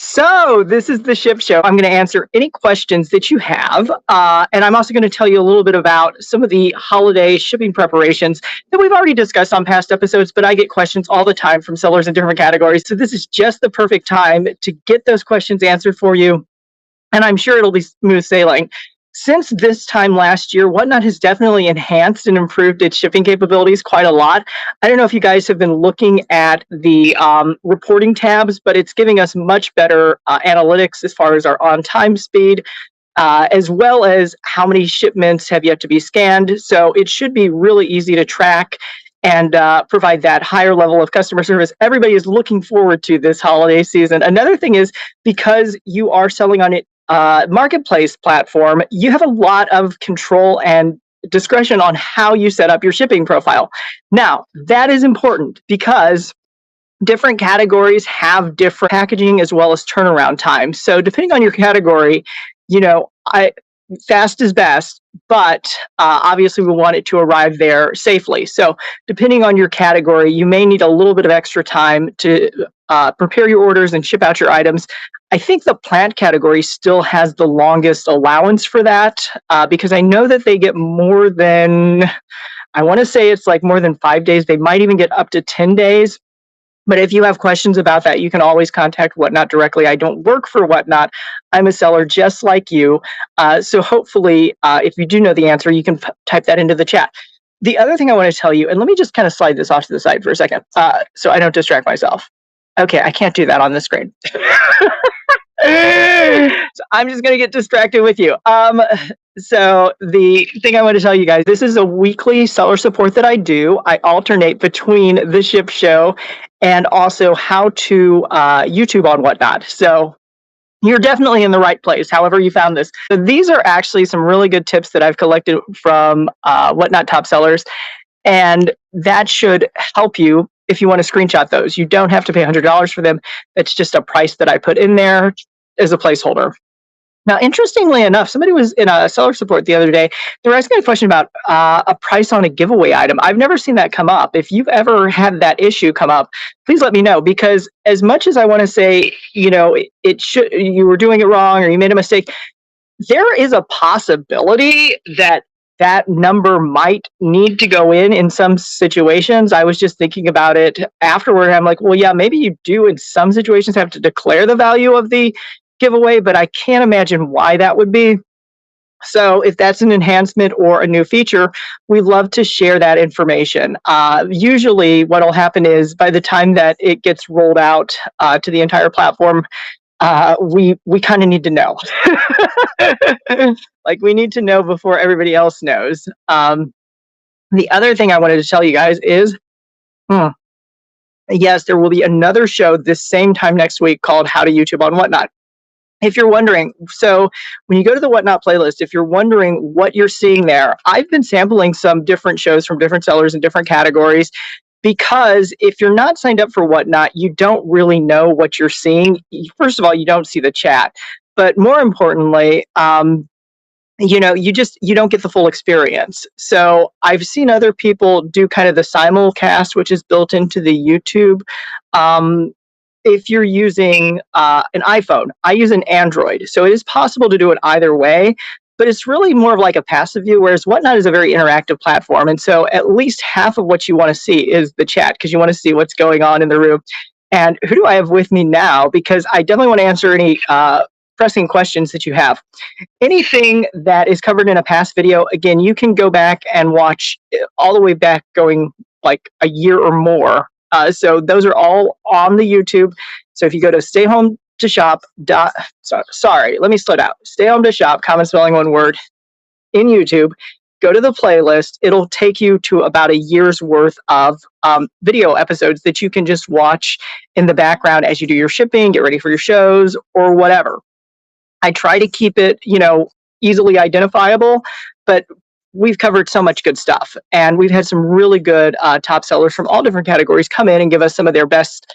So, this is the Ship Show. I'm going to answer any questions that you have. And I'm also going to tell you a little bit about some of the holiday shipping preparations that we've already discussed on past episodes, but I get questions all the time from sellers in different categories. So, this is just the perfect time to get those questions answered for you. And I'm sure it'll be smooth sailing. Since this time last year, Whatnot has definitely enhanced and improved its shipping capabilities quite a lot. I don't know if you guys have been looking at the reporting tabs, but it's giving us much better analytics as far as our on time speed, as well as how many shipments have yet to be scanned. So it should be really easy to track and provide that higher level of customer service everybody is looking forward to this holiday season. Another thing is, because you are selling on it marketplace platform, you have a lot of control and discretion on how you set up your shipping profile. Now, that is important because different categories have different packaging as well as turnaround times. So depending on your category, I fast is best, but obviously we want it to arrive there safely. So depending on your category, you may need a little bit of extra time to prepare your orders and ship out your items. I think the plant category still has the longest allowance for that, because I know that they get more than, I want to say it's like more than 5 days. They might even get up to 10 days. But if you have questions about that, you can always contact Whatnot directly. I don't work for Whatnot. I'm a seller just like you. So hopefully, if you do know the answer, you can type that into the chat. The other thing I want to tell you, and let me just kind of slide this off to the side for a second, so I don't distract myself. Okay, I can't do that on the screen. So I'm just going to get distracted with you. So the thing I want to tell you guys, this is a weekly seller support that I do. I alternate between the Ship Show and also how to YouTube on Whatnot. So you're definitely in the right place, however you found this. So these are actually some really good tips that I've collected from Whatnot top sellers, and that should help you if you want to screenshot those. You don't have to pay $100 for them. It's just a price that I put in there as a placeholder. Now, interestingly enough, somebody was in a seller support the other day. They were asking a question about a price on a giveaway item. I've never seen that come up. If you've ever had that issue come up, please let me know, because as much as I want to say, it should, you were doing it wrong or you made a mistake, there is a possibility that that number might need to go in some situations. I was just thinking about it afterward. I'm like, well, yeah, maybe you do in some situations have to declare the value of the giveaway, but I can't imagine why that would be. So if that's an enhancement or a new feature, we love to share that information. Usually what will happen is by the time that it gets rolled out to the entire platform, we kind of need to know. Like, we need to know before everybody else knows. The other thing I wanted to tell you guys is, yes, there will be another show this same time next week called How to YouTube on Whatnot. If you're wondering, so when you go to the Whatnot playlist, if you're wondering what you're seeing there, I've been sampling some different shows from different sellers in different categories, because if you're not signed up for Whatnot, you don't really know what you're seeing. First of all, you don't see the chat, but more importantly, you don't get the full experience. So I've seen other people do kind of the simulcast, which is built into the YouTube. If you're using an iPhone, I use an Android. So it is possible to do it either way, but it's really more of like a passive view, whereas Whatnot is a very interactive platform. And so at least half of what you want to see is the chat, because you want to see what's going on in the room. And who do I have with me now? Because I definitely want to answer any pressing questions that you have. Anything that is covered in a past video, again, you can go back and watch all the way back, going like a year or more. So those are all on the YouTube. So if you go to Stay Home to Shop, sorry, let me slow down. Stay Home to Shop, common spelling, one word, in YouTube, go to the playlist. It'll take you to about a year's worth of video episodes that you can just watch in the background as you do your shipping, get ready for your shows, or whatever. I try to keep it, easily identifiable, but we've covered so much good stuff, and we've had some really good top sellers from all different categories come in and give us some of their best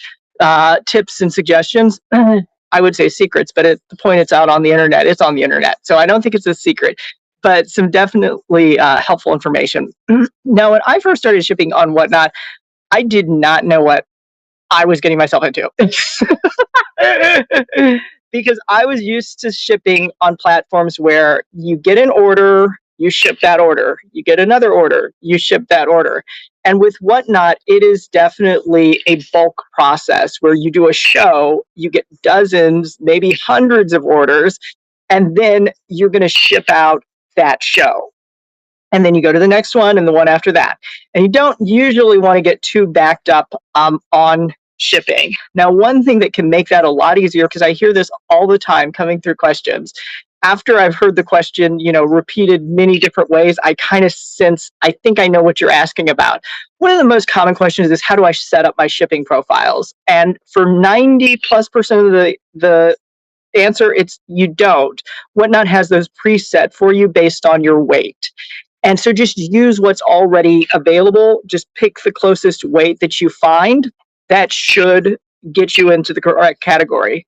tips and suggestions. I would say secrets, but at the point it's out on the internet, it's on the internet. So I don't think it's a secret, but some definitely helpful information. Now, when I first started shipping on Whatnot, I did not know what I was getting myself into. Because I was used to shipping on platforms where you get an order, you ship that order, you get another order, you ship that order. And with Whatnot, it is definitely a bulk process where you do a show, you get dozens, maybe hundreds of orders, and then you're going to ship out that show. And then you go to the next one and the one after that. And you don't usually want to get too backed up on shipping. Now, one thing that can make that a lot easier, because I hear this all the time coming through questions, after I've heard the question, repeated many different ways, I kind of sense, I think I know what you're asking about. One of the most common questions is, how do I set up my shipping profiles? And for 90+% of the answer, it's you don't. Whatnot has those preset for you based on your weight. And so just use what's already available. Just pick the closest weight that you find. That should get you into the correct category.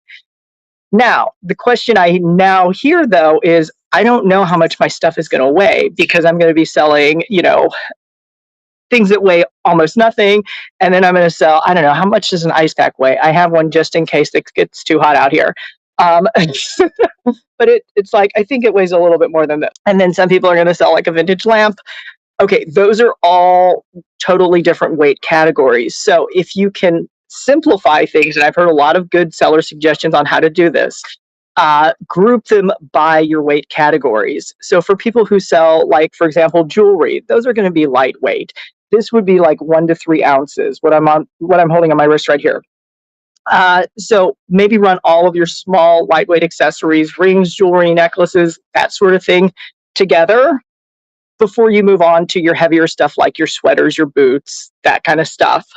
Now, the question I now hear, though, is I don't know how much my stuff is going to weigh, because I'm going to be selling, things that weigh almost nothing. And then I'm going to sell, I don't know, how much does an ice pack weigh? I have one just in case it gets too hot out here. But it's like, I think it weighs a little bit more than that. And then some people are going to sell like a vintage lamp. Okay, those are all totally different weight categories. So if you can simplify things, and I've heard a lot of good seller suggestions on how to do this, group them by your weight categories. So for people who sell, like, for example, jewelry, those are going to be lightweight. This would be like 1 to 3 ounces, what I'm holding on my wrist right here. So maybe run all of your small lightweight accessories, rings, jewelry, necklaces, that sort of thing together before you move on to your heavier stuff like your sweaters, your boots, that kind of stuff.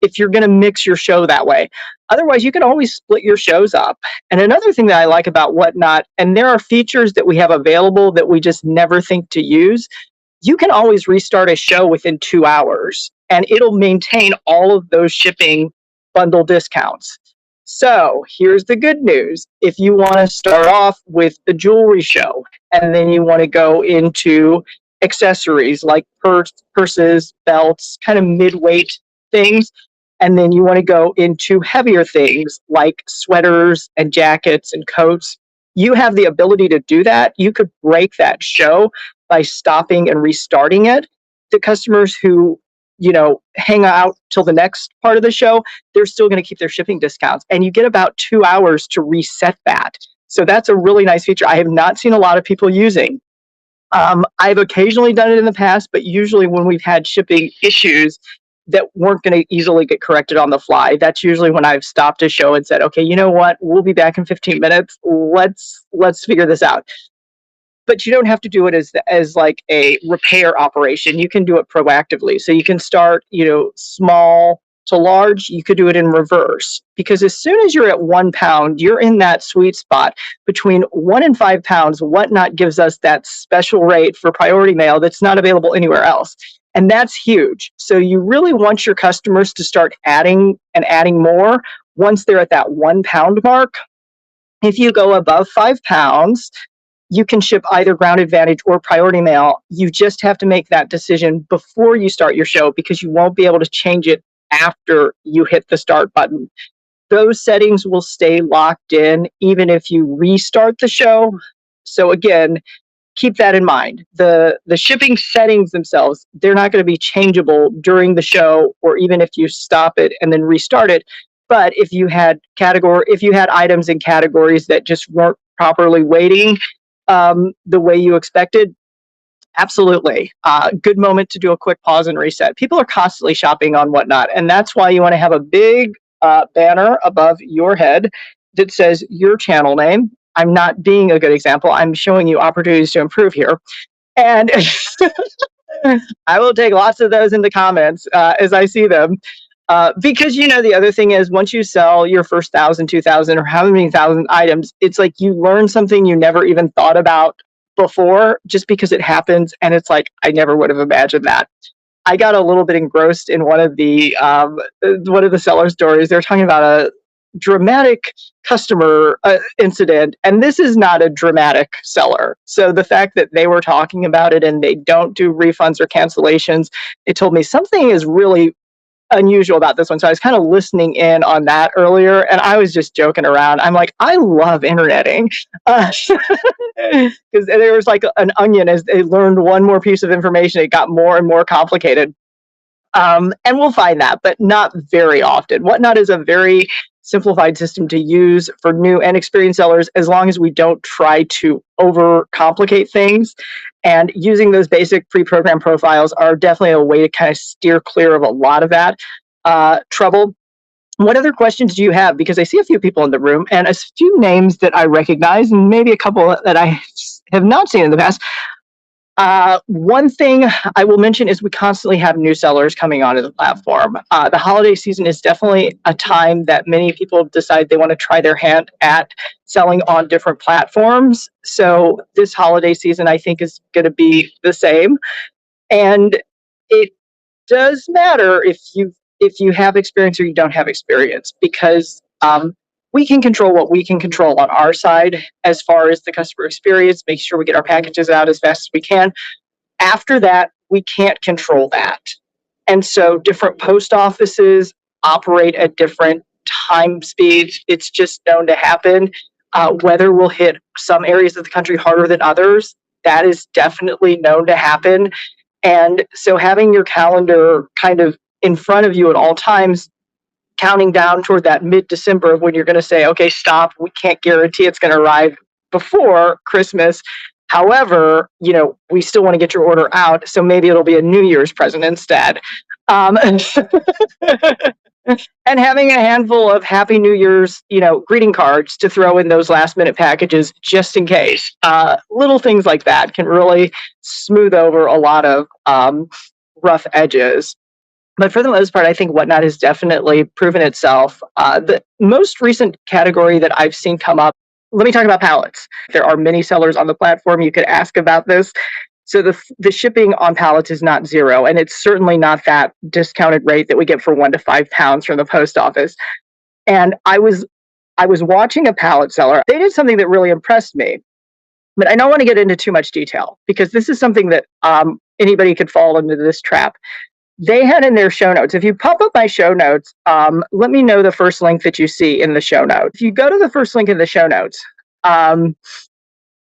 If you're going to mix your show that way. Otherwise, you can always split your shows up. And another thing that I like about Whatnot, and there are features that we have available that we just never think to use, you can always restart a show within 2 hours, and it'll maintain all of those shipping bundle discounts. So here's the good news. If you want to start off with the jewelry show, and then you want to go into accessories like purses, belts, kind of mid-weight things, and then you want to go into heavier things like sweaters and jackets and coats, you have the ability to do that. You could break that show by stopping and restarting it. The customers who hang out till the next part of the show, they're still going to keep their shipping discounts. And you get about 2 hours to reset that. So that's a really nice feature I have not seen a lot of people using. I've occasionally done it in the past, but usually when we've had shipping issues that weren't going to easily get corrected on the fly, that's usually when I've stopped a show and said, okay, you know what? We'll be back in 15 minutes. Let's figure this out. But you don't have to do it as like a repair operation. You can do it proactively. So you can start, small to large. You could do it in reverse, because as soon as you're at 1 pound, you're in that sweet spot between 1 and 5 pounds. Whatnot gives us that special rate for priority mail that's not available anywhere else. And that's huge. So you really want your customers to start adding and adding more once they're at that 1 pound mark. If you go above 5 pounds, you can ship either Ground Advantage or priority mail. You just have to make that decision before you start your show, because you won't be able to change it after you hit the start button. Those settings will stay locked in even if you restart the show. So again, keep that in mind. The shipping settings themselves, they're not going to be changeable during the show or even if you stop it and then restart it. But if you had items in categories that just weren't properly weighting the way you expected, absolutely. Good moment to do a quick pause and reset. People are constantly shopping on Whatnot, and that's why you want to have a big banner above your head that says your channel name. I'm not being a good example. I'm showing you opportunities to improve here. And I will take lots of those in the comments as I see them. Because, the other thing is, once you sell your first 1,000, 2,000, or how many thousand items, it's like you learn something you never even thought about before, just because it happens. And it's like, I never would have imagined that. I got a little bit engrossed in one of the seller stories. They're talking about a dramatic customer incident, and this is not a dramatic seller. So the fact that they were talking about it and they don't do refunds or cancellations, it told me something is really unusual about this one. So I was kind of listening in on that earlier, and I was just joking around. I'm like, I love interneting. Because there was like an onion. As they learned one more piece of information, it got more and more complicated. And we'll find that, but not very often. Whatnot is a very simplified system to use for new and experienced sellers, as long as we don't try to overcomplicate things. And using those basic pre-programmed profiles are definitely a way to kind of steer clear of a lot of that trouble. What other questions do you have? Because I see a few people in the room and a few names that I recognize, and maybe a couple that I have not seen in the past. One thing I will mention is we constantly have new sellers coming onto the platform. The holiday season is definitely a time that many people decide they want to try their hand at selling on different platforms. So this holiday season, I think, is going to be the same. And it does matter if you have experience or you don't have experience, because we can control what we can control on our side as far as the customer experience, make sure we get our packages out as fast as we can. After that, we can't control that. And so different post offices operate at different time speeds. It's just known to happen. Weather will hit some areas of the country harder than others. That is definitely known to happen. And so having your calendar kind of in front of you at all times, counting down toward that mid-December when you're going to say, okay, stop, we can't guarantee it's going to arrive before Christmas. However, we still want to get your order out, so maybe it'll be a New Year's present instead. And having a handful of Happy New Year's, greeting cards to throw in those last-minute packages just in case. Little things like that can really smooth over a lot of rough edges. But for the most part, I think Whatnot has definitely proven itself. The most recent category that I've seen come up, let me talk about pallets. There are many sellers on the platform. You could ask about this. So the shipping on pallets is not zero, and it's certainly not that discounted rate that we get for 1 to 5 pounds from the post office. And I was watching a pallet seller. They did something that really impressed me, but I don't want to get into too much detail because this is something that anybody could fall into this trap. They had in their show notes, if you pop up my show notes, let me know the first link that you see in the show notes. If you go to the first link in the show notes,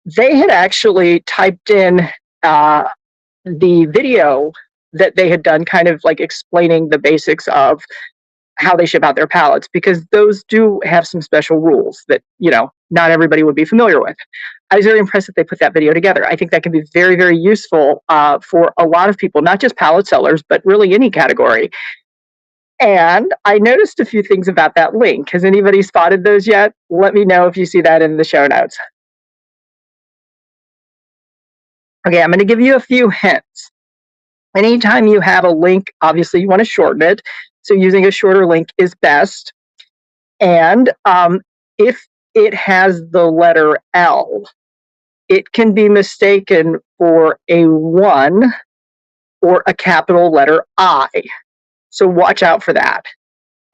they had actually typed in the video that they had done, kind of like explaining the basics of how they ship out their pallets, because those do have some special rules that, not everybody would be familiar with. I was very impressed that they put that video together. I think that can be very, very useful for a lot of people, not just pallet sellers, but really any category. And I noticed a few things about that link. Has anybody spotted those yet? Let me know if you see that in the show notes. Okay, I'm going to give you a few hints. Anytime you have a link, obviously you want to shorten it. So using a shorter link is best. And if it has the letter L, it can be mistaken for a 1 or a capital letter I. So watch out for that,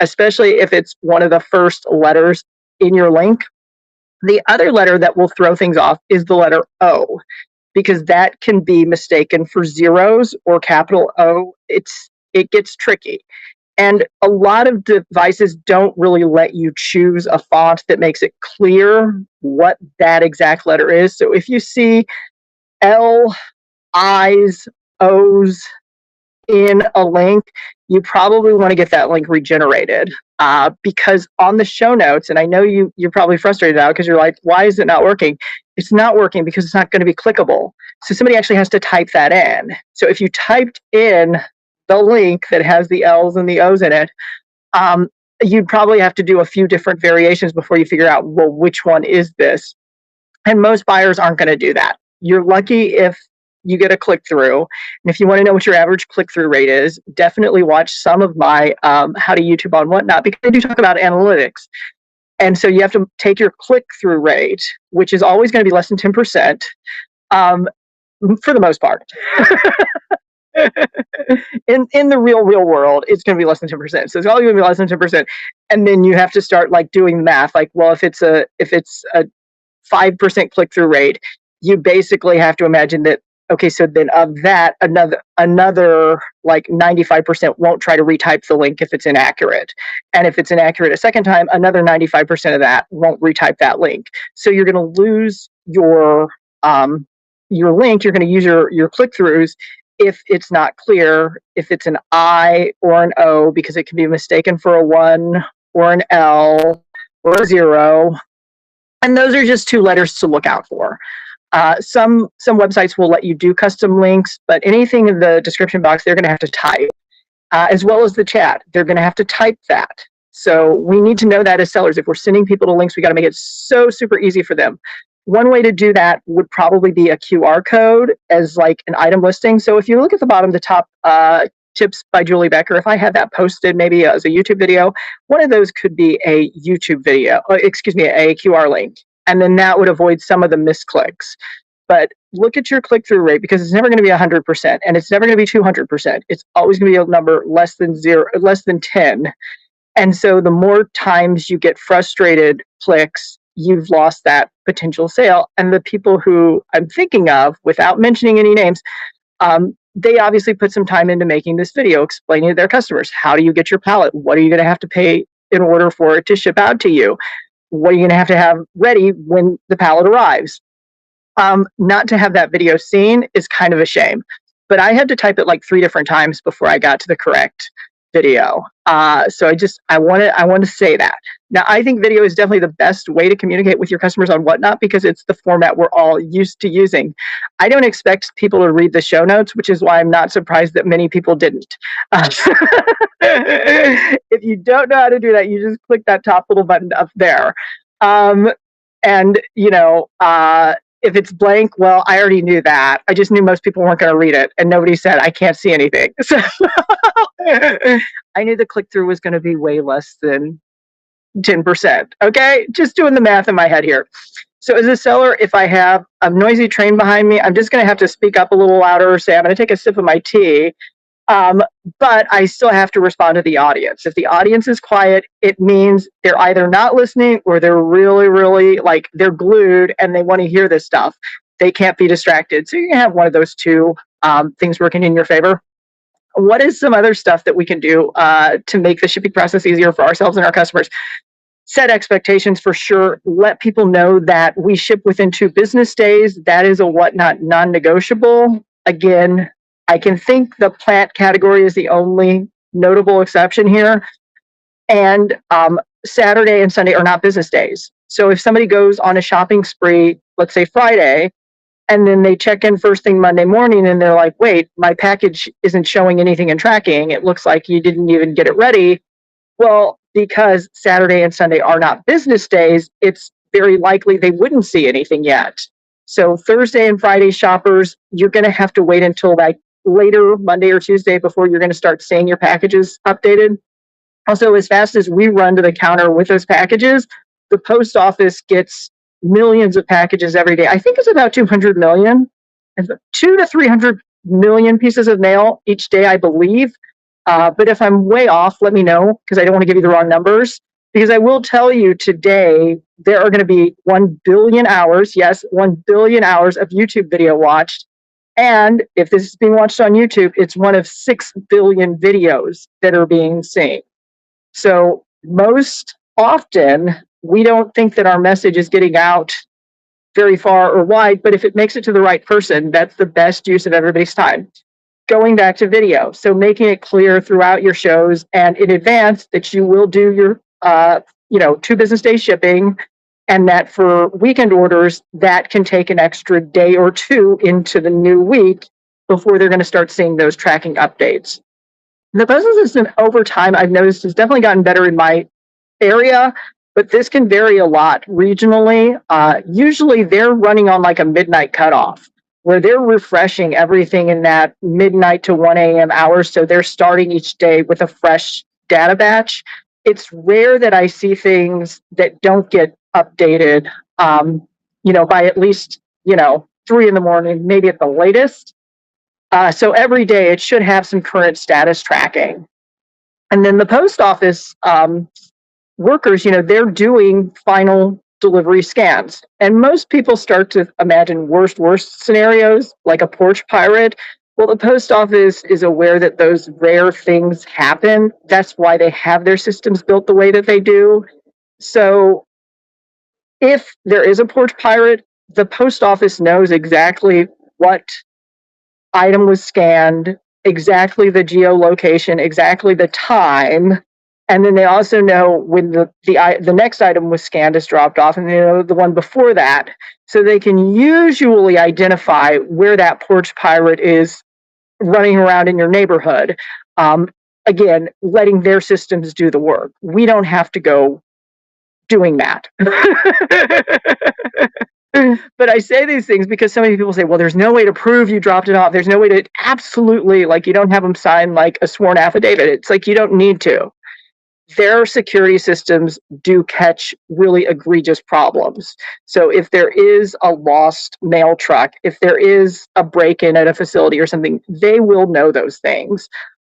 especially if it's one of the first letters in your link. The other letter that will throw things off is the letter O, because that can be mistaken for zeros or capital O. It gets tricky. And a lot of devices don't really let you choose a font that makes it clear what that exact letter is. So if you see L, I's, O's in a link, you probably want to get that link regenerated. Because on the show notes, and I know you're probably frustrated now because you're like, why is it not working? It's not working because it's not going to be clickable. So somebody actually has to type that in. So if you typed in the link that has the L's and the O's in it, you'd probably have to do a few different variations before you figure out, well, which one is this? And most buyers aren't going to do that. You're lucky if you get a click-through. And if you want to know what your average click-through rate is, definitely watch some of my How to YouTube on Whatnot, because I do talk about analytics. And so you have to take your click-through rate, which is always going to be less than 10%, for the most part. In the real world, it's going to be less than 10%. So it's all going to be less than 10%. And then you have to start like doing the math. Like, well, if it's a 5% click-through rate, you basically have to imagine that Okay, so then of that, another like 95% won't try to retype the link if it's inaccurate. And if it's inaccurate a second time, another 95% of that won't retype that link. So you're going to lose your link. You're going to use your click-throughs if it's not clear, if it's an I or an O, because it can be mistaken for a 1 or an L or a 0. And those are just 2 letters to look out for. Some websites will let you do custom links, but anything in the description box, they're going to have to type, as well as the chat. They're going to have to type that. So we need to know that as sellers. If we're sending people to links, we got to make it so super easy for them. One way to do that would probably be a QR code as like an item listing. So if you look at the bottom, the top tips by Julie Becker, if I had that posted maybe as a YouTube video, one of those could be a YouTube video, a QR link. And then that would avoid some of the misclicks. But look at your click-through rate, because it's never going to be 100%, and it's never going to be 200%. It's always going to be a number less than 10. And so the more times you get frustrated clicks, you've lost that potential sale. And the people who I'm thinking of, without mentioning any names, they obviously put some time into making this video, explaining to their customers, how do you get your pallet? What are you going to have to pay in order for it to ship out to you? What are you going to have ready when the pallet arrives? Not to have that video seen is kind of a shame, but I had to type it like 3 different times before I got to the correct video. So I want to say that. Now, I think video is definitely the best way to communicate with your customers on Whatnot, because it's the format we're all used to using. I don't expect people to read the show notes, which is why I'm not surprised that many people didn't. If you don't know how to do that, you just click that top little button up there. And, if it's blank, well, I already knew that. I just knew most people weren't going to read it, and nobody said, I can't see anything. So I knew the click-through was going to be way less than 10%. Okay, just doing the math in my head here. So as a seller, if I have a noisy train behind me, I'm just going to have to speak up a little louder or say, I'm going to take a sip of my tea. But I still have to respond to the audience. If the audience is quiet, it means they're either not listening or they're really, really like they're glued and they want to hear this stuff. They can't be distracted. So you can have one of those 2 things working in your favor. What is some other stuff that we can do to make the shipping process easier for ourselves and our customers? Set expectations for sure. Let people know that we ship within 2 business days. That is a Whatnot non-negotiable. Again, I can think the plant category is the only notable exception here. And Saturday and Sunday are not business days. So if somebody goes on a shopping spree, let's say Friday, and then they check in first thing Monday morning and they're like, wait, my package isn't showing anything in tracking. It looks like you didn't even get it ready. Well, because Saturday and Sunday are not business days, it's very likely they wouldn't see anything yet. So Thursday and Friday shoppers, you're going to have to wait until like later Monday or Tuesday before you're going to start seeing your packages updated. Also, as fast as we run to the counter with those packages, the post office gets millions of packages every day. I think it's about 200 million, 2 to 300 million pieces of mail each day, I believe. But if I'm way off, let me know, because I don't want to give you the wrong numbers. Because I will tell you today, there are going to be 1 billion hours, yes, 1 billion hours of YouTube video watched. And if this is being watched on YouTube, it's one of 6 billion videos that are being seen. So most often, we don't think that our message is getting out very far or wide, but if it makes it to the right person, that's the best use of everybody's time. Going back to video, so making it clear throughout your shows and in advance that you will do your 2 business day shipping, and that for weekend orders, that can take an extra day or 2 into the new week before they're going to start seeing those tracking updates. The postal system over time, I've noticed, has definitely gotten better in my area, but this can vary a lot regionally. Usually they're running on like a midnight cutoff, where they're refreshing everything in that midnight to 1 a.m. hours. So they're starting each day with a fresh data batch. It's rare that I see things that don't get updated, by at least, 3 in the morning, maybe at the latest. So every day it should have some current status tracking. And then the post office workers, they're doing final delivery scans. And most people start to imagine worst scenarios, like a porch pirate. Well, the post office is aware that those rare things happen. That's why they have their systems built the way that they do. So if there is a porch pirate, the post office knows exactly what item was scanned, exactly the geolocation, exactly the time, and then they also know when the next item was scanned is dropped off, and they know the one before that, so they can usually identify where that porch pirate is running around in your neighborhood. Again, letting their systems do the work. We don't have to go doing that. But I say these things because so many people say, well, there's no way to prove you dropped it off. There's no way to absolutely, like, you don't have them sign like a sworn affidavit. It's like, you don't need to. Their security systems do catch really egregious problems. So if there is a lost mail truck, if there is a break-in at a facility or something, they will know those things.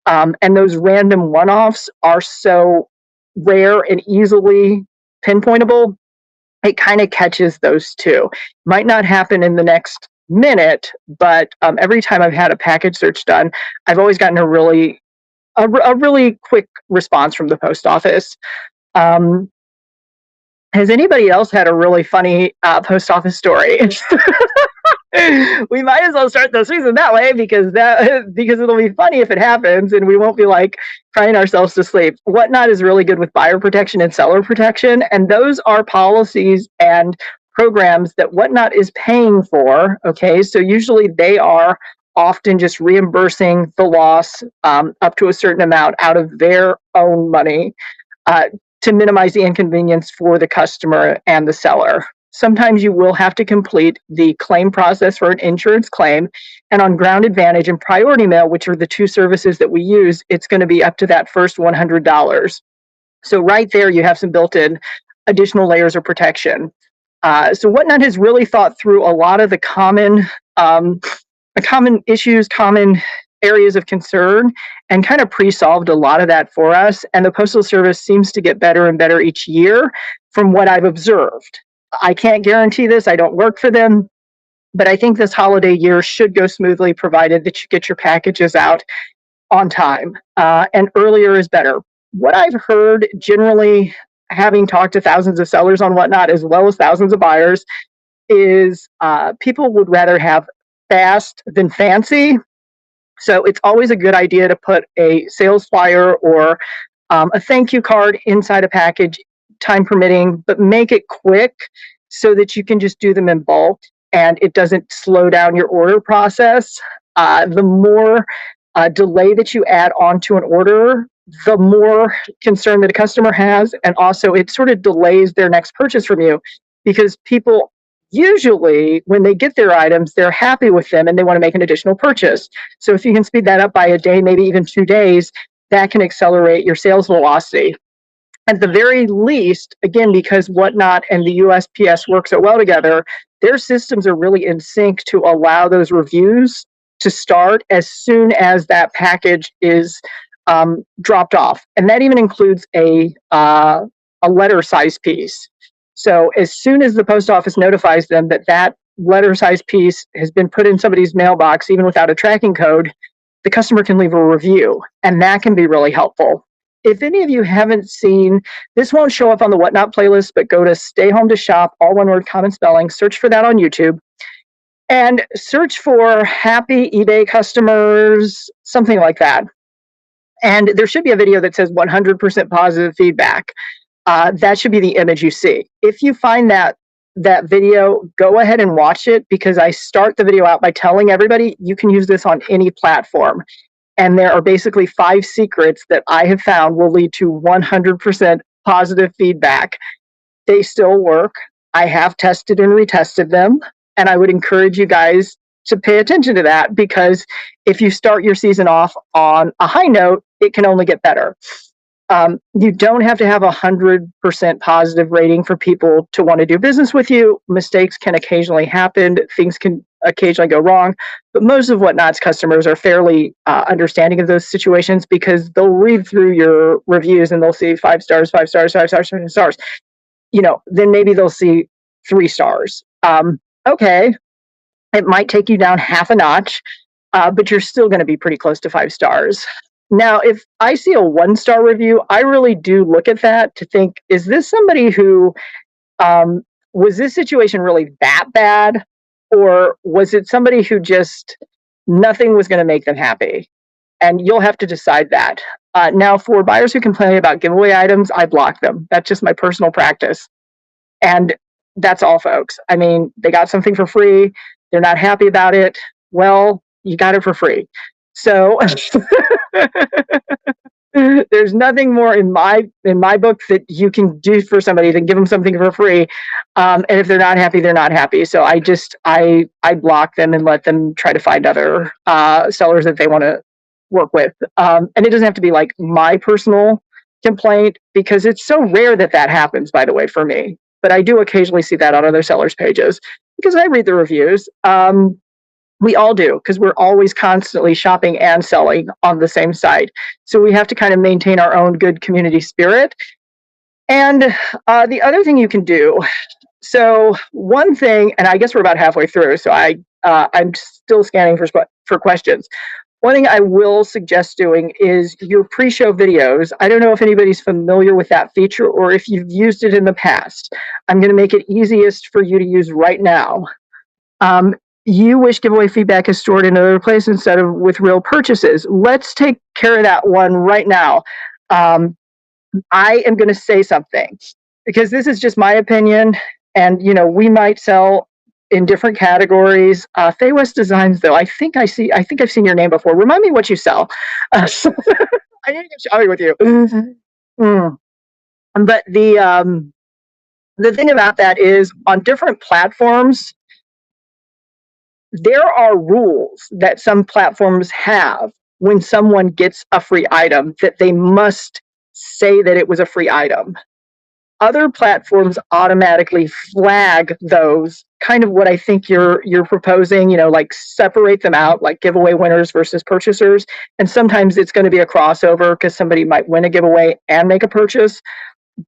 And those random one-offs are so rare and easily pinpointable, it kind of catches those too. Might not happen in the next minute, but every time I've had a package search done, I've always gotten a really quick response from the post office. Has anybody else had a really funny post office story? We might as well start the season that way because it'll be funny if it happens and we won't be like crying ourselves to sleep. Whatnot is really good with buyer protection and seller protection, and those are policies and programs that Whatnot is paying for. Okay, so usually they are often just reimbursing the loss up to a certain amount out of their own money to minimize the inconvenience for the customer and the seller. Sometimes you will have to complete the claim process for an insurance claim. And on Ground Advantage and Priority Mail, which are the two services that we use, it's going to be up to that first $100. So right there, you have some built-in additional layers of protection. So Whatnot has really thought through a lot of the common issues, common areas of concern, and kind of pre-solved a lot of that for us. And the Postal Service seems to get better and better each year from what I've observed. I can't guarantee this, I don't work for them, but I think this holiday year should go smoothly provided that you get your packages out on time. And earlier is better. What I've heard generally, having talked to thousands of sellers on Whatnot, as well as thousands of buyers, is people would rather have fast than fancy. So it's always a good idea to put a sales flyer or a thank you card inside a package, time permitting, but make it quick so that you can just do them in bulk and it doesn't slow down your order process. The more delay that you add onto an order, the more concern that a customer has, and also it sort of delays their next purchase from you, because people usually, when they get their items, they're happy with them and they want to make an additional purchase. So if you can speed that up by a day, maybe even 2 days, that can accelerate your sales velocity. At the very least, again, because Whatnot and the USPS work so well together, their systems are really in sync to allow those reviews to start as soon as that package is dropped off. And that even includes a letter size piece. So as soon as the post office notifies them that that letter size piece has been put in somebody's mailbox, even without a tracking code, the customer can leave a review, and that can be really helpful. If any of you haven't seen, this won't show up on the Whatnot playlist, but go to Stay Home to Shop, all one word, common spelling, search for that on YouTube, and search for happy eBay customers, something like that. And there should be a video that says 100% positive feedback. That should be the image you see. If you find that video, go ahead and watch it, because I start the video out by telling everybody you can use this on any platform. And there are basically 5 secrets that I have found will lead to 100% positive feedback. They still work. I have tested and retested them. And I would encourage you guys to pay attention to that, because if you start your season off on a high note, it can only get better. You don't have to have 100% positive rating for people to want to do business with you. Mistakes can occasionally happen. Things can occasionally go wrong. But most of Whatnot's customers are fairly understanding of those situations, because they'll read through your reviews and they'll see 5 stars, 5 stars, 5 stars, 5 stars. then maybe they'll see 3 stars. Okay, it might take you down half a notch, but you're still going to be pretty close to 5 stars. Now, if I see a 1-star review, I really do look at that to think, is this somebody who, was this situation really that bad? Or was it somebody who just nothing was going to make them happy? And you'll have to decide that. Now, for buyers who complain about giveaway items, I block them. That's just my personal practice. And that's all, folks. I mean, they got something for free. They're not happy about it. Well, you got it for free. So there's nothing more in my book that you can do for somebody than give them something for free. And if they're not happy, they're not happy. So I block them and let them try to find other sellers that they want to work with. And it doesn't have to be like my personal complaint, because it's so rare that happens, by the way, for me. But I do occasionally see that on other sellers' pages because I read the reviews. We all do, because we're always constantly shopping and selling on the same site. So we have to kind of maintain our own good community spirit. And the other thing you can do, so one thing, and I guess we're about halfway through, so I'm still scanning for questions. One thing I will suggest doing is your pre-show videos. I don't know if anybody's familiar with that feature or if you've used it in the past. I'm going to make it easiest for you to use right now. You wish giveaway feedback is stored in another place instead of with real purchases. Let's take care of that one right now. I am going to say something because this is just my opinion, and we might sell in different categories. Faye West Designs, though, I think I've seen your name before. Remind me what you sell. I need to get shopping with you. But the thing about that is, on different platforms, there are rules that some platforms have when someone gets a free item, that they must say that it was a free item. Other platforms automatically flag those, kind of what I think you're proposing, like separate them out, like giveaway winners versus purchasers. And sometimes it's going to be a crossover because somebody might win a giveaway and make a purchase.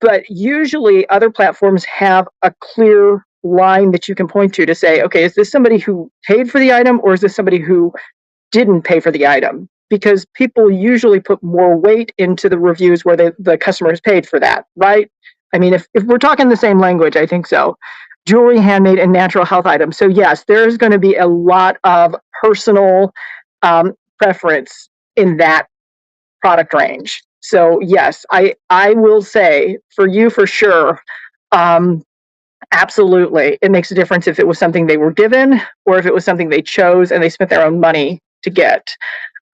But usually other platforms have a clear line that you can point to say, okay, is this somebody who paid for the item or is this somebody who didn't pay for the item? Because people usually put more weight into the reviews where the customer has paid for that, right? I mean, if we're talking the same language, I think so. Jewelry, handmade, and natural health items. So yes, there's going to be a lot of personal preference in that product range. So yes, I will say for you for sure, absolutely, it makes a difference if it was something they were given or if it was something they chose and they spent their own money to get.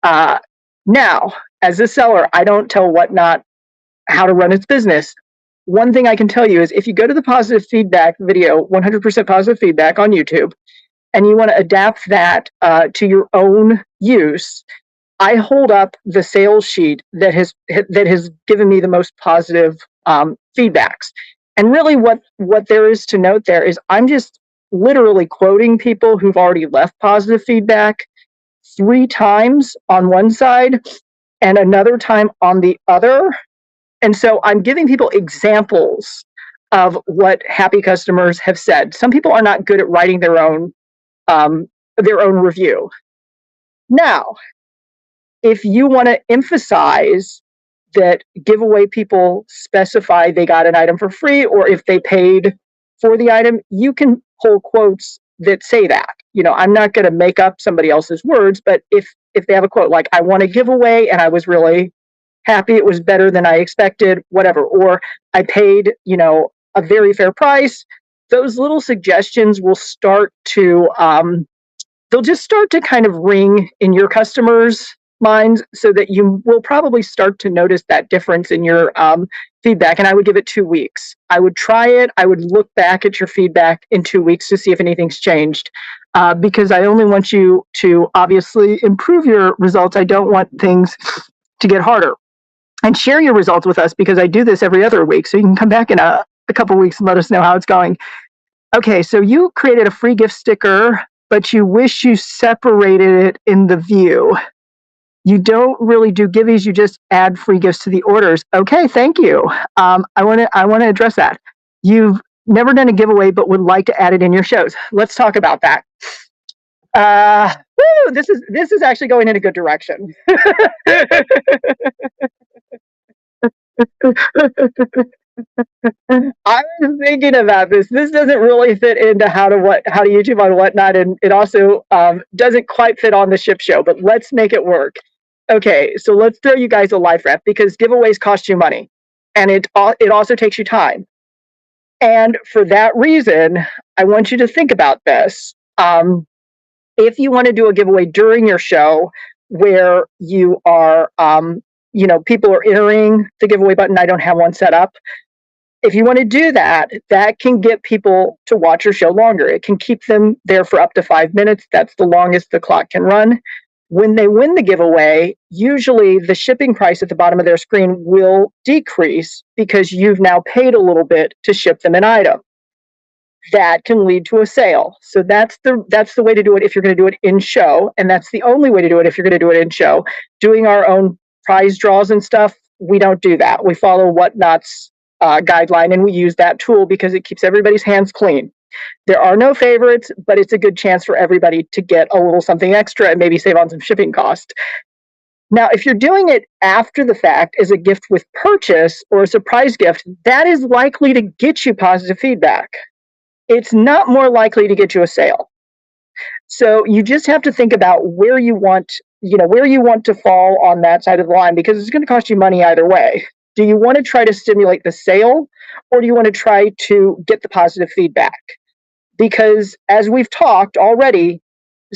Now, as a seller, I don't tell how to run its business. One thing I can tell you is if you go to the positive feedback video, 100% positive feedback on YouTube, and you want to adapt that to your own use, I hold up the sales sheet that has given me the most positive feedbacks. And really what there is to note there is I'm just literally quoting people who've already left positive feedback 3 times on one side and another time on the other. And so I'm giving people examples of what happy customers have said. Some people are not good at writing their own review. Now, if you want to emphasize that giveaway people specify they got an item for free, or if they paid for the item, you can pull quotes that say that. I'm not going to make up somebody else's words, but if they have a quote like, I won a giveaway and I was really happy, it was better than I expected, whatever, or I paid, a very fair price, those little suggestions will start to, they'll just start to kind of ring in your customers' minds, so that you will probably start to notice that difference in your feedback. And I would give it 2 weeks. I would try it. I would look back at your feedback in 2 weeks to see if anything's changed, because I only want you to obviously improve your results. I don't want things to get harder. And share your results with us, because I do this every other week. So you can come back in a couple of weeks and let us know how it's going. Okay, so you created a free gift sticker, but you wish you separated it in the view. You don't really do giveaways, you just add free gifts to the orders. Okay, thank you. I want to address that. You've never done a giveaway but would like to add it in your shows. Let's talk about that. This is actually going in a good direction. I was thinking about this. This doesn't really fit into how to YouTube on Whatnot, and it also doesn't quite fit on the Ship Show. But let's make it work. Okay, so let's throw you guys a life rep because giveaways cost you money, and it also takes you time. And for that reason, I want you to think about this. If you want to do a giveaway during your show where you are, people are entering the giveaway button. I don't have one set up. If you want to do that, that can get people to watch your show longer. It can keep them there for up to 5 minutes. That's the longest the clock can run. When they win the giveaway, usually the shipping price at the bottom of their screen will decrease because you've now paid a little bit to ship them an item. That can lead to a sale. So that's the way to do it if you're going to do it in show, and that's the only way to do it if you're going to do it in show. Doing our own prize draws and stuff, we don't do that. We follow Whatnot's guideline, and we use that tool because it keeps everybody's hands clean. There are no favorites, but it's a good chance for everybody to get a little something extra and maybe save on some shipping cost. Now, if you're doing it after the fact as a gift with purchase or a surprise gift, that is likely to get you positive feedback. It's not more likely to get you a sale. So you just have to think about where you want to fall on that side of the line, because it's going to cost you money either way. Do you want to try to stimulate the sale, or do you want to try to get the positive feedback? Because as we've talked already,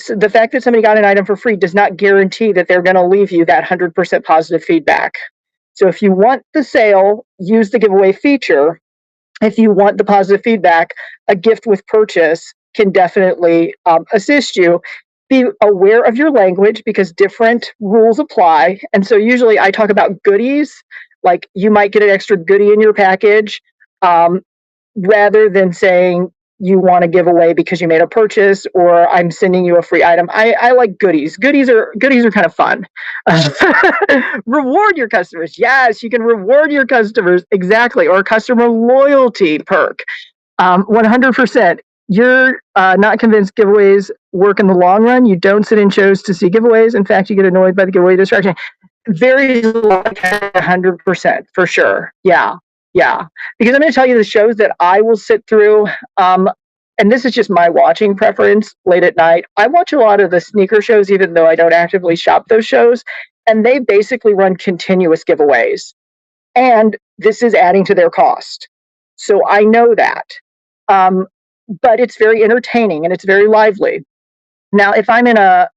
the fact that somebody got an item for free does not guarantee that they're going to leave you that 100% positive feedback. So if you want the sale, use the giveaway feature. If you want the positive feedback, a gift with purchase can definitely assist you. Be aware of your language because different rules apply. And so usually I talk about goodies, like you might get an extra goodie in your package, rather than saying you want to give away because you made a purchase or I'm sending you a free item. I like goodies. Goodies are kind of fun. Reward your customers. Yes, you can reward your customers. Exactly. Or a customer loyalty perk. 100%. You're not convinced giveaways work in the long run. You don't sit in shows to see giveaways. In fact, you get annoyed by the giveaway distraction. Very like 100% for sure. Yeah. Because I'm going to tell you the shows that I will sit through, and this is just my watching preference late at night. I watch a lot of the sneaker shows, even though I don't actively shop those shows, and they basically run continuous giveaways. And this is adding to their cost. So I know that. But it's very entertaining and it's very lively. Now, if I'm in a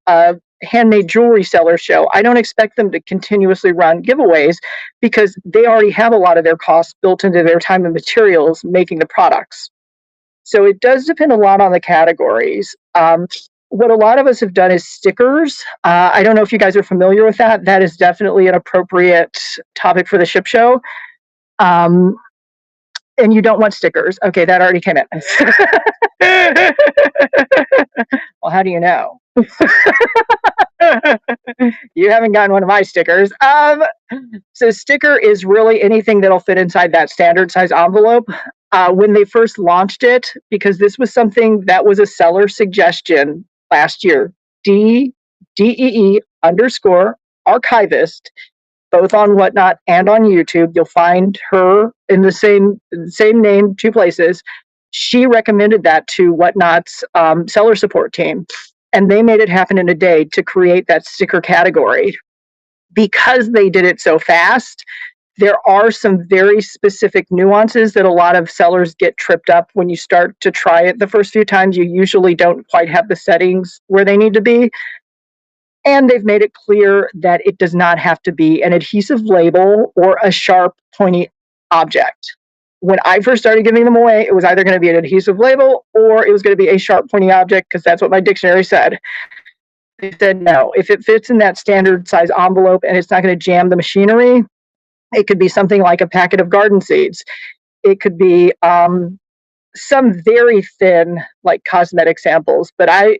handmade jewelry seller show, I don't expect them to continuously run giveaways because they already have a lot of their costs built into their time and materials making the products. So it does depend a lot on the categories. What a lot of us have done is stickers. I don't know if you guys are familiar with that. That is definitely an appropriate topic for the Ship Show. And you don't want stickers. Okay, that already came in. Well, how do you know? You haven't gotten one of my stickers. So sticker is really anything that'll fit inside that standard size envelope. When they first launched it, because this was something that was a seller suggestion last year, DEE_archivist, both on Whatnot and on YouTube. You'll find her in the same name, two places. She recommended that to Whatnot's seller support team, and they made it happen in a day to create that sticker category. Because they did it so fast, there are some very specific nuances that a lot of sellers get tripped up when you start to try it the first few times. You usually don't quite have the settings where they need to be. And they've made it clear that it does not have to be an adhesive label or a sharp, pointy object. When I first started giving them away, it was either going to be an adhesive label or it was going to be a sharp, pointy object, because that's what my dictionary said. They said no. If it fits in that standard size envelope and it's not going to jam the machinery, it could be something like a packet of garden seeds. It could be some very thin, like cosmetic samples. But I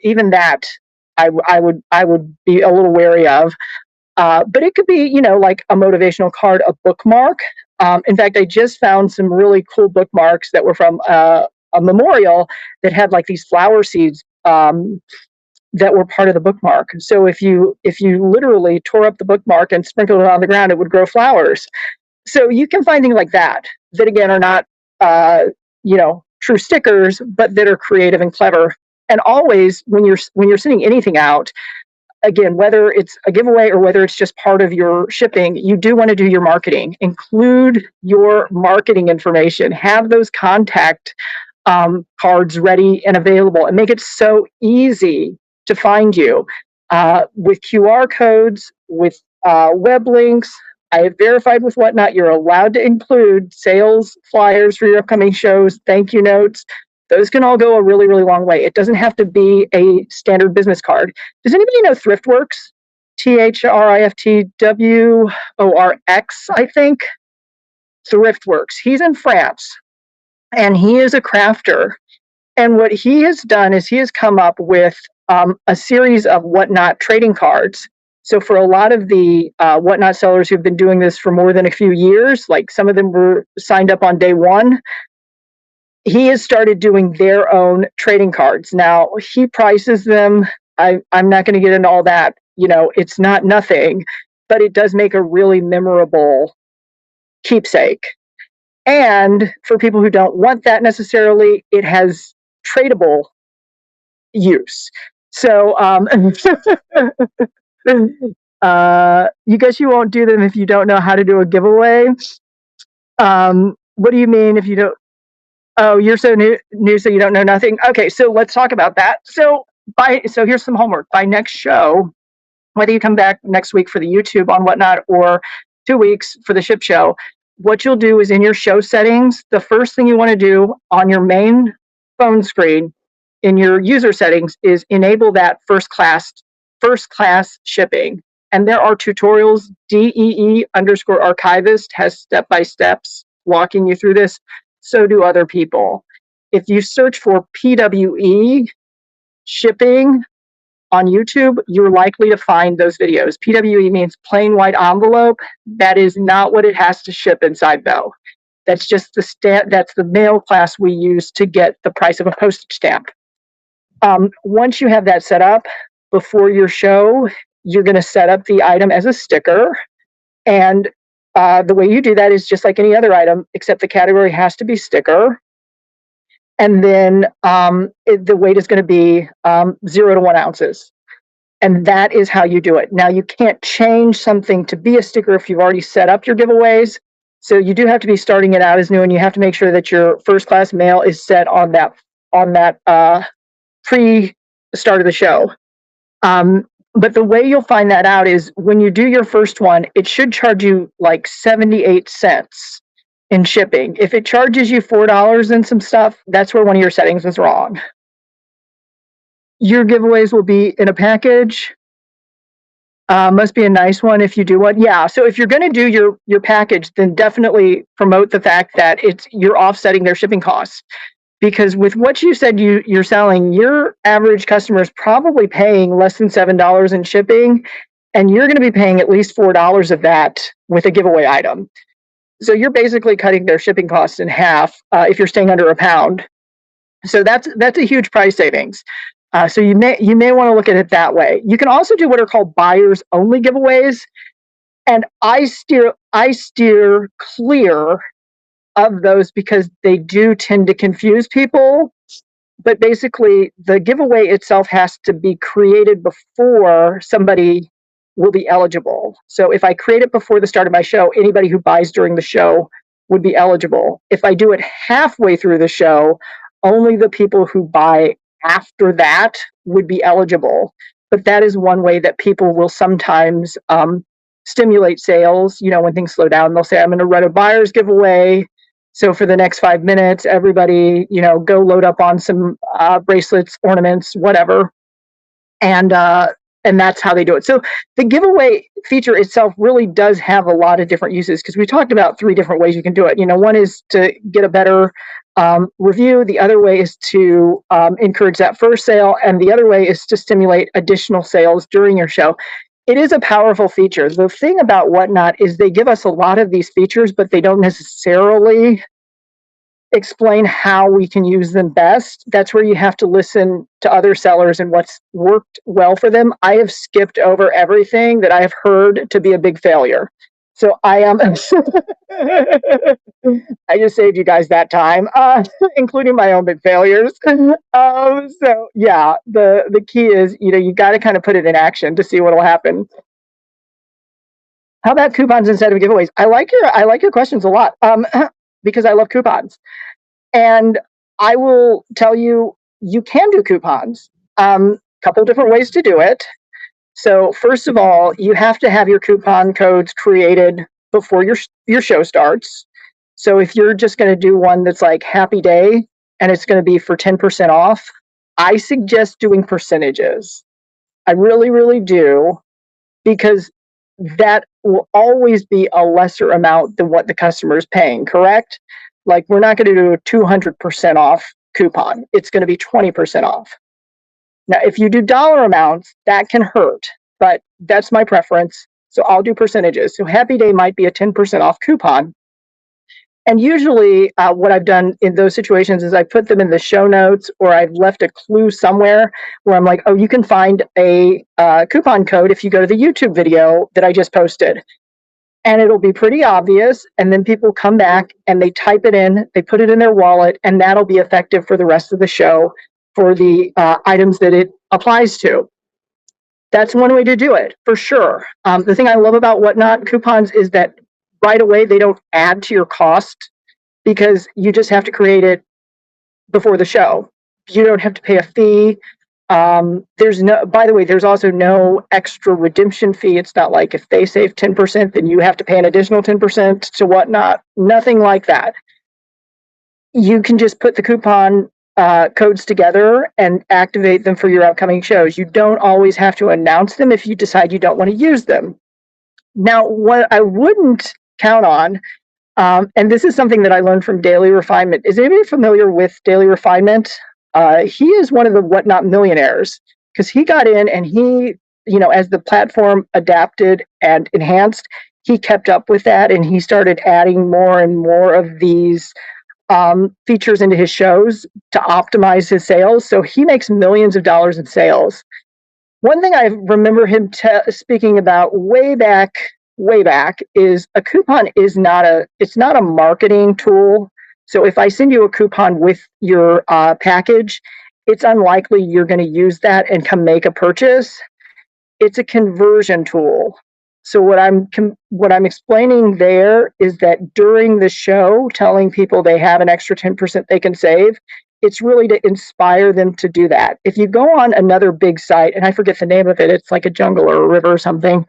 would be a little wary of. But it could be, like a motivational card, a bookmark. In fact, I just found some really cool bookmarks that were from a memorial that had like these flower seeds that were part of the bookmark. So if you literally tore up the bookmark and sprinkled it on the ground, it would grow flowers. So you can find things like that that again are not true stickers, but that are creative and clever. And always when you're sending anything out, again, whether it's a giveaway or whether it's just part of your shipping, you do want to do your marketing. Include your marketing information. Have those contact cards ready and available, and make it so easy to find you with QR codes, with web links. I have verified with Whatnot, you're allowed to include sales flyers for your upcoming shows, thank you notes. Those can all go a really, really long way. It doesn't have to be a standard business card. Does anybody know Thriftworks? THRIFTWORX, I think. Thriftworks. He's in France, and he is a crafter. And what he has done is he has come up with a series of Whatnot trading cards. So for a lot of the Whatnot sellers who've been doing this for more than a few years, like some of them were signed up on day one, he has started doing their own trading cards. Now, he prices them. I'm not going to get into all that. It's not nothing, but it does make a really memorable keepsake. And for people who don't want that necessarily, it has tradable use. So you guess you won't do them if you don't know how to do a giveaway. What do you mean if you don't? Oh, you're so new, so you don't know nothing. Okay, so let's talk about that. So here's some homework. By next show, whether you come back next week for the YouTube on Whatnot or 2 weeks for the Ship Show, what you'll do is in your show settings, the first thing you want to do on your main phone screen in your user settings is enable that first class shipping. And there are tutorials. DEE_archivist has step-by-steps walking you through this. So do other people. If you search for PWE shipping on YouTube, you're likely to find those videos. PWE means plain white envelope. That is not what it has to ship inside, though. That's just that's the mail class we use to get the price of a postage stamp. Once you have that set up, before your show, you're going to set up the item as a sticker. And the way you do that is just like any other item, except the category has to be sticker. And then the weight is going to be 0 to 1 ounces. And that is how you do it. Now, you can't change something to be a sticker if you've already set up your giveaways. So you do have to be starting it out as new, and you have to make sure that your first class mail is set on that pre-start of the show. But the way you'll find that out is when you do your first one, it should charge you like 78 cents in shipping. If it charges you $4 and some stuff, that's where one of your settings is wrong. Your giveaways will be in a package. Must be a nice one if you do one. Yeah, so if you're going to do your package, then definitely promote the fact that you're offsetting their shipping costs. Because with what you said you're selling, your average customer is probably paying less than $7 in shipping, and you're going to be paying at least $4 of that with a giveaway item. So you're basically cutting their shipping costs in half if you're staying under £1. So that's a huge price savings. So you may want to look at it that way. You can also do what are called buyers only giveaways, and I steer clear of those because they do tend to confuse people. But basically, the giveaway itself has to be created before somebody will be eligible. So if I create it before the start of my show, anybody who buys during the show would be eligible. If I do it halfway through the show, only the people who buy after that would be eligible. But that is one way that people will sometimes stimulate sales. When things slow down, they'll say, I'm going to run a buyer's giveaway. So for the next 5 minutes, everybody, go load up on some bracelets, ornaments, whatever. And that's how they do it. So the giveaway feature itself really does have a lot of different uses, because we talked about 3 different ways you can do it. One is to get a better review. The other way is to encourage that first sale. And the other way is to stimulate additional sales during your show. it is a powerful feature. The thing about Whatnot is they give us a lot of these features, but they don't necessarily explain how we can use them best. That's where you have to listen to other sellers and what's worked well for them. I have skipped over everything that I have heard to be a big failure. So I am, I just saved you guys that time, including my own big failures. So yeah, the key is, you got to kind of put it in action to see what will happen. How about coupons instead of giveaways? I like your questions a lot, because I love coupons. And I will tell you, you can do coupons. Couple different ways to do it. So first of all, you have to have your coupon codes created before your show starts. So if you're just going to do one that's like Happy Day and it's going to be for 10% off, I suggest doing percentages. I really, really do, because that will always be a lesser amount than what the customer is paying, correct? Like, we're not going to do a 200% off coupon. It's going to be 20% off. Now, if you do dollar amounts, that can hurt, but that's my preference. So I'll do percentages. So Happy Day might be a 10% off coupon. And usually what I've done in those situations is I put them in the show notes, or I've left a clue somewhere where I'm like, oh, you can find a coupon code if you go to the YouTube video that I just posted. And it'll be pretty obvious. And then people come back and they type it in, they put it in their wallet, and that'll be effective for the rest of the show for the items that it applies to. That's one way to do it, for sure. The thing I love about Whatnot coupons is that right away they don't add to your cost, because you just have to create it before the show. You don't have to pay a fee. By the way, there's also no extra redemption fee. It's not like if they save 10%, then you have to pay an additional 10% to Whatnot. Nothing like that. You can just put the coupon codes together and activate them for your upcoming shows. You don't always have to announce them if you decide you don't want to use them. Now, what I wouldn't count on, and this is something that I learned from Daily Refinement. Is anybody familiar with Daily Refinement? He is one of the Whatnot millionaires, because he got in and he, as the platform adapted and enhanced, he kept up with that, and he started adding more and more of these features into his shows to optimize his sales. So he makes millions of dollars in sales. One thing I remember him speaking about way back is a coupon is not a marketing tool. So if I send you a coupon with your package, it's unlikely you're going to use that and come make a purchase. It's a conversion tool. So what I'm explaining there is that during the show, telling people they have an extra 10% they can save, it's really to inspire them to do that. If you go on another big site, and I forget the name of it, it's like a jungle or a river or something,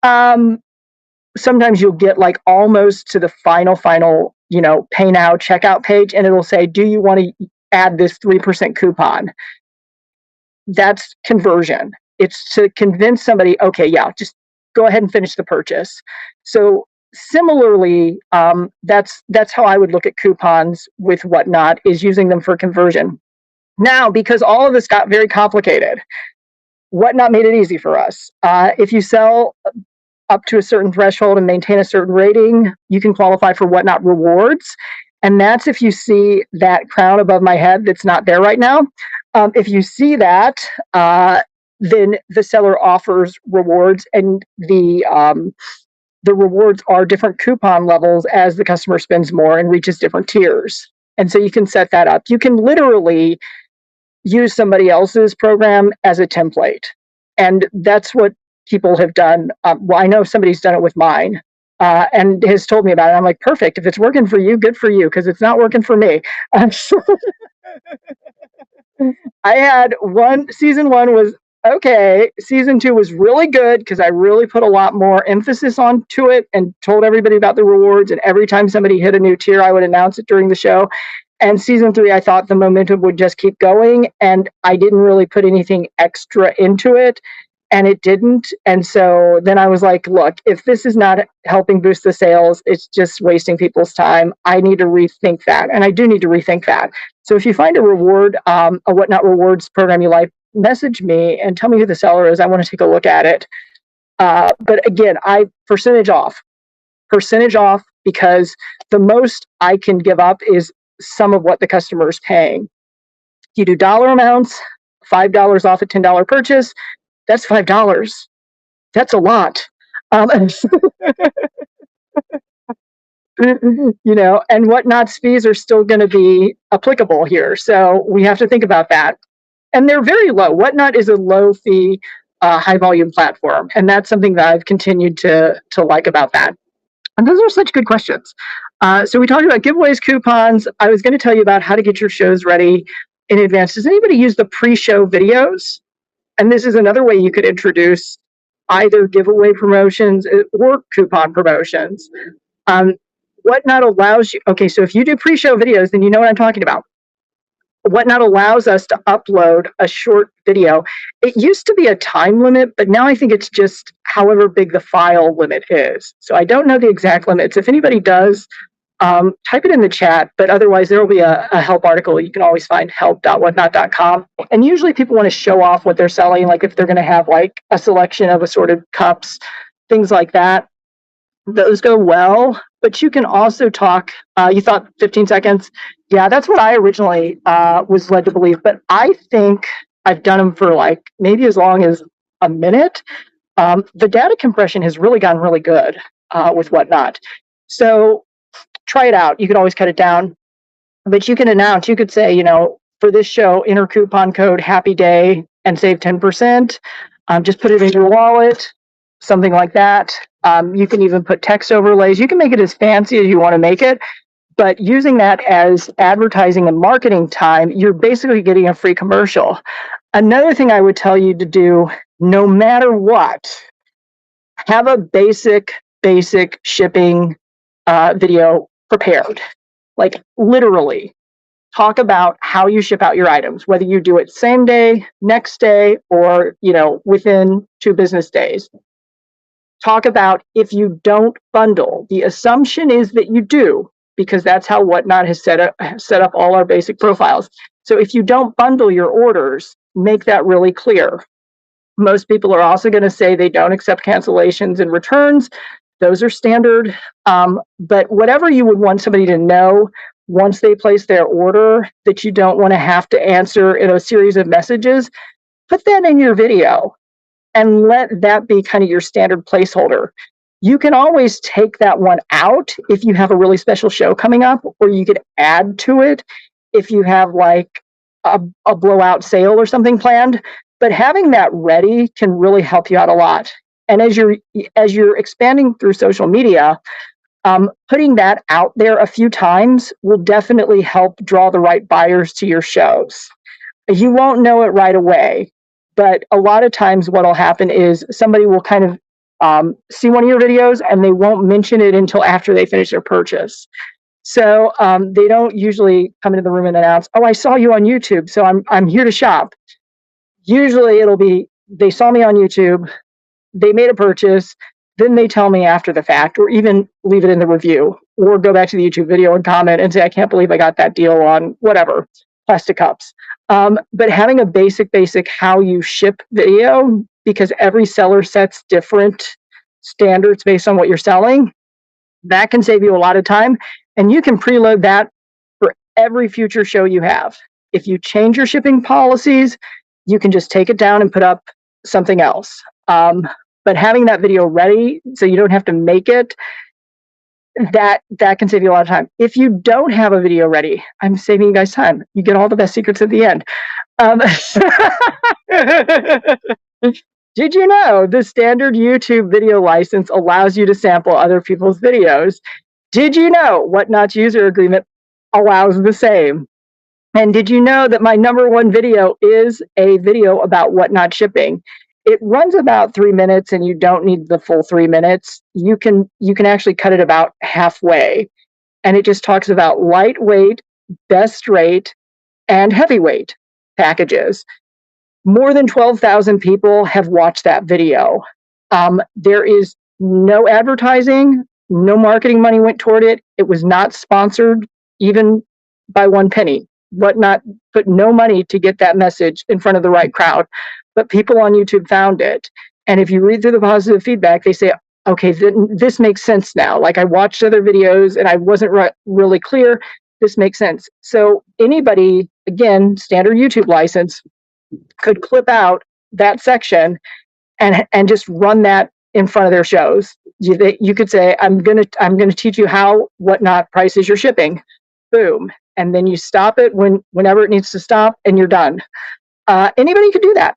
sometimes you'll get like almost to the final, pay now checkout page, and it'll say, do you want to add this 3% coupon? That's conversion. It's to convince somebody, okay, yeah, just go ahead and finish the purchase. So similarly, that's how I would look at coupons with Whatnot, is using them for conversion. Now, because all of this got very complicated, Whatnot made it easy for us. If you sell up to a certain threshold and maintain a certain rating, you can qualify for Whatnot rewards. And that's if you see that crown above my head that's not there right now. If you see that, then the seller offers rewards, and the rewards are different coupon levels as the customer spends more and reaches different tiers. And so you can set that up. You can literally use somebody else's program as a template. And that's what people have done. Well, I know somebody's done it with mine and has told me about it. I'm like, perfect. If it's working for you, good for you, because it's not working for me. I had season one was okay. Season two was really good because I really put a lot more emphasis onto it and told everybody about the rewards. And every time somebody hit a new tier, I would announce it during the show. And season three, I thought the momentum would just keep going, and I didn't really put anything extra into it, and it didn't. And so then I was like, look, if this is not helping boost the sales, it's just wasting people's time. I need to rethink that. And I do need to rethink that. So if you find a Whatnot rewards program you like, message me and tell me who the seller is. I want to take a look at it. But again, I percentage off because the most I can give up is some of what the customer is paying. You do dollar amounts, $5 off a $10 purchase. That's $5. That's a lot. And Whatnot's fees are still going to be applicable here. So we have to think about that. And they're very low. Whatnot is a low fee, high volume platform. And that's something that I've continued to like about that. And those are such good questions. So we talked about giveaways, coupons. I was going to tell you about how to get your shows ready in advance. Does anybody use the pre-show videos? And this is another way you could introduce either giveaway promotions or coupon promotions. Whatnot allows you, okay, so if you do pre-show videos, then you know what I'm talking about. Whatnot allows us to upload a short video. It used to be a time limit, but now I think it's just however big the file limit is. So I don't know the exact limits. If anybody does, type it in the chat, but otherwise there will be a help article. You can always find help.whatnot.com. And usually people want to show off what they're selling, like if they're going to have like a selection of assorted cups, things like that. Those go well, but you can also talk. You thought 15 seconds? Yeah, that's what I originally was led to believe, but I think I've done them for like maybe as long as a minute. The data compression has really gotten really good with Whatnot. So try it out. You can always cut it down, but you can announce, you could say, for this show, enter coupon code Happy Day and save 10%. Just put it in your wallet, something like that. You can even put text overlays. You can make it as fancy as you want to make it, but using that as advertising and marketing time, you're basically getting a free commercial. Another thing I would tell you to do, no matter what, have a basic shipping video prepared. Like literally talk about how you ship out your items, whether you do it same day, next day, or within 2 business days. Talk about if you don't bundle. The assumption is that you do, because that's how Whatnot has set up all our basic profiles. So if you don't bundle your orders, make that really clear. Most people are also going to say they don't accept cancellations and returns. Those are standard. But whatever you would want somebody to know once they place their order that you don't want to have to answer in a series of messages, put that in your video and let that be kind of your standard placeholder. You can always take that one out if you have a really special show coming up, or you could add to it if you have like a blowout sale or something planned. But having that ready can really help you out a lot. And as you're expanding through social media, putting that out there a few times will definitely help draw the right buyers to your shows. You won't know it right away, but a lot of times what will happen is somebody will kind of see one of your videos and they won't mention it until after they finish their purchase. So they don't usually come into the room and announce, "Oh, I saw you on YouTube, so I'm here to shop." Usually it'll be, they saw me on YouTube, they made a purchase, then they tell me after the fact, or even leave it in the review, or go back to the YouTube video and comment and say, "I can't believe I got that deal on whatever, plastic cups." But having a basic how you ship video, because every seller sets different standards based on what you're selling, that can save you a lot of time. And you can preload that for every future show you have. If you change your shipping policies, you can just take it down and put up something else. But having that video ready so you don't have to make it, that can save you a lot of time. If you don't have a video ready, I'm saving you guys time. You get all the best secrets at the end. Did you know the standard YouTube video license allows you to sample other people's videos? Did you know Whatnot's user agreement allows the same? And did you know that my #1 video is a video about Whatnot shipping? It runs about 3 minutes, and you don't need the full 3 minutes. You can actually cut it about halfway, and it just talks about lightweight, best rate, and heavyweight packages. More than 12,000 people have watched that video. There is no advertising, no marketing money went toward it. It was not sponsored even by 1 penny. Whatnot put no money to get that message in front of the right crowd, but people on YouTube found it. And if you read through the positive feedback, they say, okay, this makes sense now. Like I watched other videos and I wasn't really clear. This makes sense. So anybody, again, standard YouTube license, could clip out that section and just run that in front of their shows. You could say, I'm gonna teach you how Whatnot prices your shipping. Boom. And then you stop it whenever it needs to stop and you're done. Anybody could do that.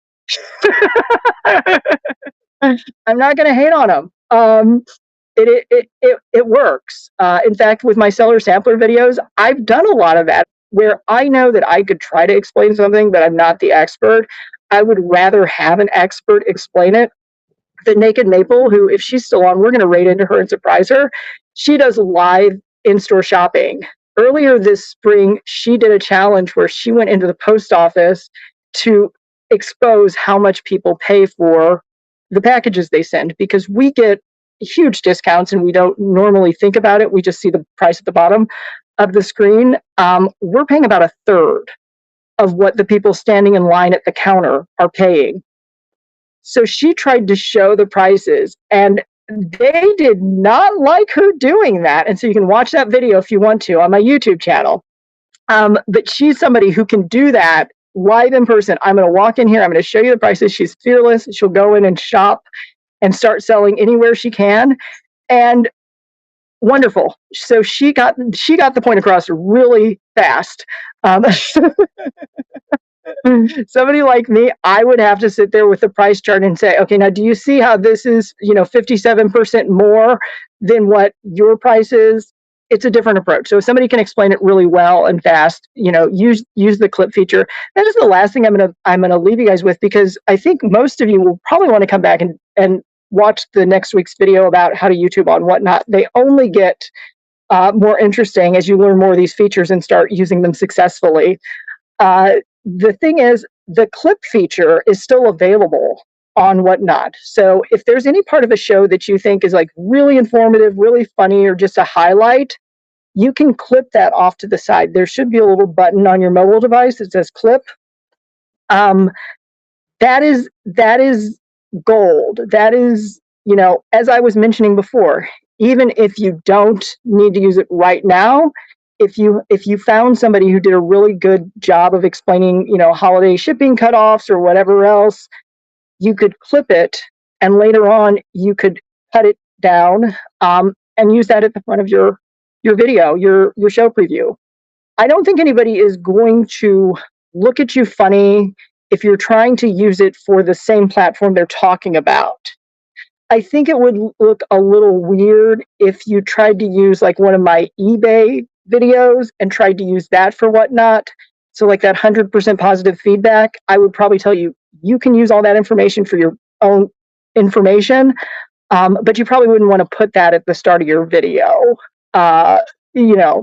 I'm not going to hate on them. It works. In fact, with my seller sampler videos, I've done a lot of that where I know that I could try to explain something, but I'm not the expert. I would rather have an expert explain it. The Naked Maple, who, if she's still on, we're going to raid into her and surprise her. She does live in-store shopping. Earlier this spring, she did a challenge where she went into the post office to expose how much people pay for the packages they send, because we get huge discounts and we don't normally think about it. We just see the price at the bottom of the screen. We're paying about a third of what the people standing in line at the counter are paying. So she tried to show the prices and they did not like her doing that. And so you can watch that video if you want to on my YouTube channel. But she's somebody who can do that live in person. I'm going to walk in here. I'm going to show you the prices. She's fearless. She'll go in and shop and start selling anywhere she can. And wonderful. So she got the point across really fast. Somebody like me, I would have to sit there with the price chart and say, okay, now do you see how this is, 57% more than what your price is? It's a different approach. So if somebody can explain it really well and fast, use the clip feature. That is the last thing I'm gonna leave you guys with, because I think most of you will probably want to come back and watch the next week's video about how to YouTube on Whatnot. They only get more interesting as you learn more of these features and start using them successfully. The thing is, the clip feature is still available on Whatnot. So if there's any part of a show that you think is like really informative, really funny, or just a highlight, you can clip that off to the side. There should be a little button on your mobile device that says clip. That is gold. That is, as I was mentioning before, even if you don't need to use it right now, if you found somebody who did a really good job of explaining, holiday shipping cutoffs or whatever else, you could clip it, and later on you could cut it down and use that at the front of your video, your show preview. I don't think anybody is going to look at you funny if you're trying to use it for the same platform they're talking about. I think it would look a little weird if you tried to use like one of my eBay videos and tried to use that for Whatnot. So like that 100% positive feedback, I would probably tell you, you can use all that information for your own information, but you probably wouldn't want to put that at the start of your video. But I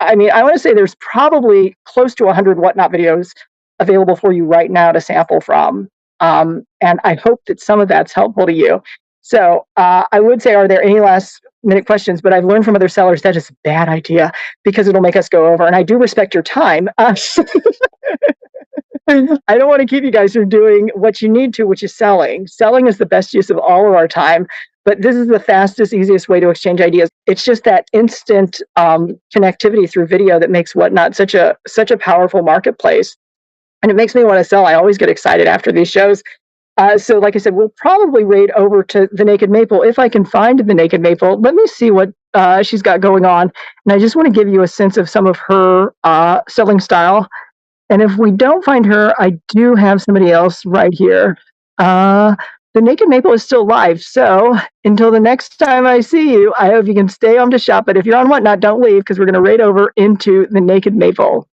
want to say there's probably close to 100 Whatnot videos available for you right now to sample from. And I hope that some of that's helpful to you. So I would say, are there any last minute questions? But I've learned from other sellers that is a bad idea because it'll make us go over. And I do respect your time. I don't want to keep you guys from doing what you need to, which is selling. Selling is the best use of all of our time. But this is the fastest, easiest way to exchange ideas. It's just that instant connectivity through video that makes Whatnot such a powerful marketplace. And it makes me want to sell. I always get excited after these shows. So like I said, we'll probably raid over to the Naked Maple if I can find the Naked Maple. Let me see what she's got going on. And I just want to give you a sense of some of her selling style. And if we don't find her, I do have somebody else right here. The Naked Maple is still live. So until the next time I see you, I hope you can stay home to shop. But if you're on Whatnot, don't leave, because we're going to raid over into the Naked Maple.